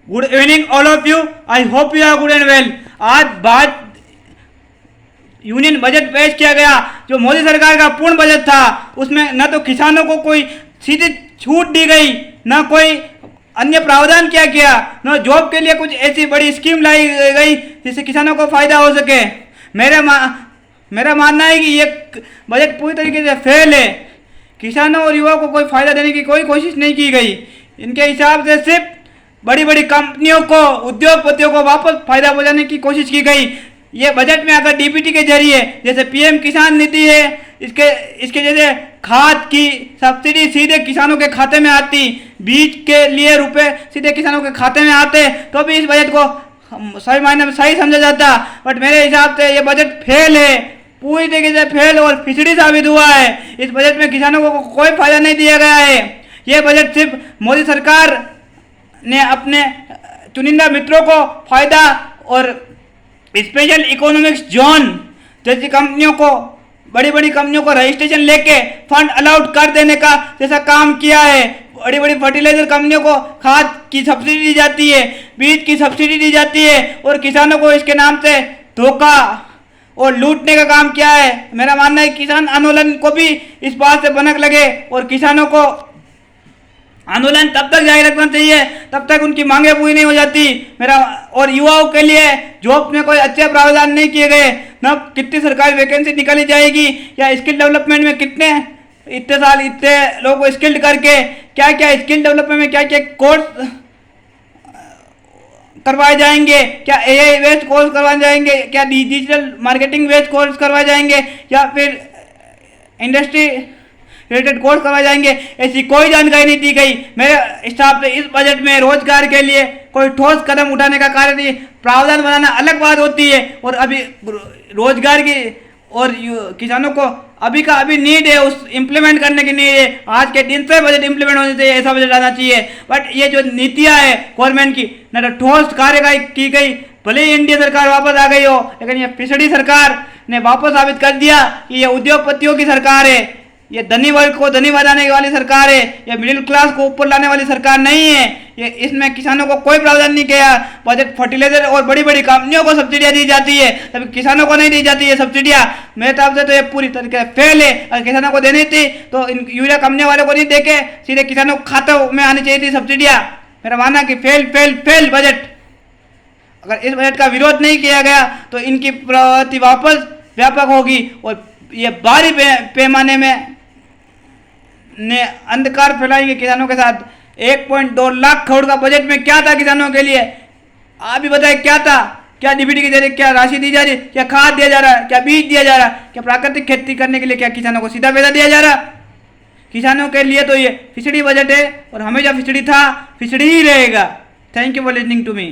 Good evening all of you, I hope you are good and well. आज बात union budget पेश किया गया जो मोदी सरकार का पूर्ण बजट था। उसमें न तो किसानों को कोई सीधी छूट दी गई, न कोई अन्य प्रावधान किया गया, न जॉब के लिए कुछ ऐसी बड़ी स्कीम लाई गई जिससे किसानों को फायदा हो सके। मेरा मानना है कि ये बजट पूरी तरीके से फेल है। किसानों और युवाओं को कोई फायदा देने की कोई कोशिश नहीं की गई। इनके हिसाब से सिर्फ बड़ी बड़ी कंपनियों को, उद्योगपतियों को वापस फायदा पहुंचाने की कोशिश की गई। ये बजट में अगर डीबीटी के जरिए जैसे पीएम किसान निधि है, इसके जैसे खाद की सब्सिडी सीधे किसानों के खाते में आती, बीज के लिए रुपए सीधे किसानों के खाते में आते, तो भी इस बजट को सही मायने में सही समझा जाता। बट मेरे हिसाब से ये बजट फेल है, पूरी तरीके से फेल और फिसड़ी साबित हुआ है। इस बजट में किसानों को कोई फायदा नहीं दिया गया है। ये बजट सिर्फ मोदी सरकार ने अपने चुनिंदा मित्रों को फायदा और स्पेशल इकोनॉमिक्स जोन जैसी कंपनियों को, बड़ी बड़ी कंपनियों को रजिस्ट्रेशन लेके फंड अलाउड कर देने का जैसा काम किया है। बड़ी बड़ी फर्टिलाइजर कंपनियों को खाद की सब्सिडी दी जाती है, बीज की सब्सिडी दी जाती है और किसानों को इसके नाम से धोखा और लूटने का काम किया है। मेरा मानना है किसान आंदोलन को भी इस बात से भनक लगे और किसानों को आंदोलन तब तक जारी रखना चाहिए तब तक उनकी मांगे पूरी नहीं हो जाती। और युवाओं के लिए जॉब में कोई अच्छे प्रावधान नहीं किए गए, न कितनी सरकारी वैकेंसी निकाली जाएगी या स्किल डेवलपमेंट में इतने साल इतने लोगों को स्किल्ड करके क्या क्या स्किल डेवलपमेंट में क्या क्या कोर्स करवाए जाएंगे, क्या एआई बेस्ड कोर्स करवाए जाएंगे, क्या डिजिटल मार्केटिंग बेस्ड कोर्स करवाए जाएंगे या फिर इंडस्ट्री रिलेटेड कोर्स करवाए जाएंगे, ऐसी कोई जानकारी नहीं दी गई। मेरे हिसाब से इस बजट में रोजगार के लिए कोई ठोस कदम उठाने का कार्य नहीं। प्रावधान बनाना अलग बात होती है और अभी रोजगार की और किसानों को अभी का अभी नीड है, उस इम्प्लीमेंट करने की नीड है। आज के दिन से बजट इम्प्लीमेंट होने चाहिए, ऐसा बजट आना चाहिए। बट ये जो नीतियाँ है गवर्नमेंट की, न तो ठोस कार्यवाही की गई, भले ही इंडिया सरकार वापस आ गई हो, लेकिन ये फिसड़ी सरकार ने वापस साबित कर दिया कि ये उद्योगपतियों की सरकार है, ये धनी वर्ग को धनी बनाने वाली सरकार है, ये मिडिल क्लास को ऊपर लाने वाली सरकार नहीं है। ये इसमें किसानों को कोई प्रावधान नहीं किया। बजट फर्टिलाइजर और बड़ी बड़ी कंपनियों को सब्सिडियां दी जाती है, तभी किसानों को नहीं दी जाती है सब्सिडियां। मेरे हिसाब से तो ये पूरी तरीके से फेल है। अगर किसानों को देनी थी तो इन यूरिया कंपनी वालों को नहीं देके सीधे किसानों को खातों में आनी चाहिए थी सब्सिडियां। मेरा मानना कि फेल फेल फेल बजट। अगर इस बजट का विरोध नहीं किया गया तो इनकी प्रवृत्ति वापस व्यापक होगी और ये भारी पैमाने में अंधकार फैलाएंगे किसानों के साथ। 1.2 लाख करोड़ का बजट में क्या था किसानों के लिए? आप ही बताए क्या था? क्या डीबीटी के जरिए क्या राशि दी जा रही, क्या खाद दिया जा रहा है, क्या बीज दिया जा रहा है, क्या प्राकृतिक खेती करने के लिए क्या किसानों को सीधा पैसा दिया जा रहा? किसानों के लिए तो ये फिसड़ी बजट है और हमेशा फिसड़ी था, फिसड़ी ही रहेगा। Thank you for listening to me.